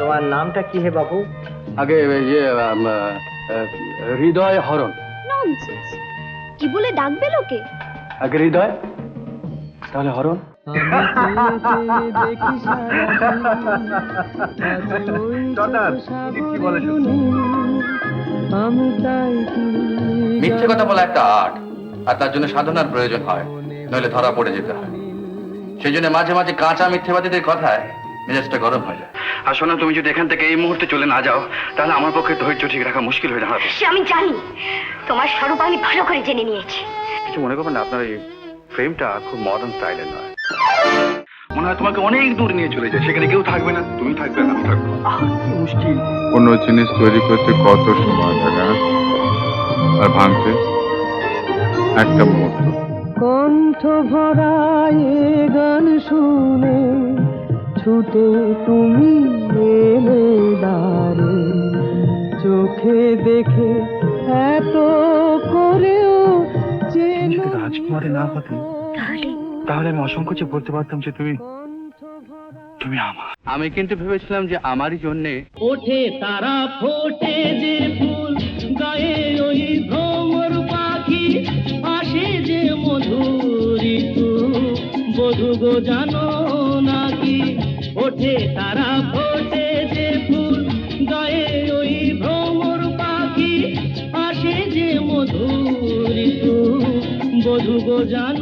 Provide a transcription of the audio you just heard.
তোমার নামটা কি হে বাবু? আগে ইয়ে হৃদয় হরণ। ননসেন্স, কি বলে ডাকবে লোকে? আগে হৃদয়, তাহলে হরণ। মিথ্যে কথা বলা একটা আর্ট, আর তার জন্য সাধনার প্রয়োজন হয়, নইলে ধরা পড়ে যেতে হয়। সেই জন্য মাঝে মাঝে কাঁচা মিথ্যেবাদীদের কথায় মেজাজটা গরম হয়ে যায়। আর শোনো, তুমি যদি এখান থেকে এই মুহূর্তে চলে না যাও, তাহলে আমার পক্ষে ধৈর্য ঠিক রাখা মুশকিল হয়ে দাঁড়াবে। সে আমি জানি, তোমার স্বরূপ আমি ভালো করে জেনে নিয়েছি। কিছু মনে করবেন না, আপনার এই ফ্রেমটা খুব মডার্ন স্টাইলের নয়। মনে হয় তোমাকে অনেক দূর নিয়ে চলে যায়, সেখানে কেউ থাকবে না, তুমি থাকবে না, আমি থাকবো। কি মুশকিল। কোনো জিনিস তৈরি করতে কত সময় লাগে, আর ভাঙতে একটা মুহূর্ত। কণ্ঠ ভরায় গান শুনে ছুটে তুমি এলে দ্বারে, চোখে দেখে এত করেও যদি রাজকুমারী না হতে, তাহলে আমি অসংকোচে বলতে পারতাম যে তুমি তুমি আমার। আমি কিন্তু ভেবেছিলাম যে আমারই জন্যে ওঠে তারা ফোটে যে ফুল, গায়ে ওই ভ্রমর পাখি, আসে যে মধুর ঋতু, বধু গো জানো নাকি? ওঠে তারা ফোটে যে ফুল, গায়ে ওই ভ্রমর পাখি, আসে যে মধুর ঋতু, বধু গো জানো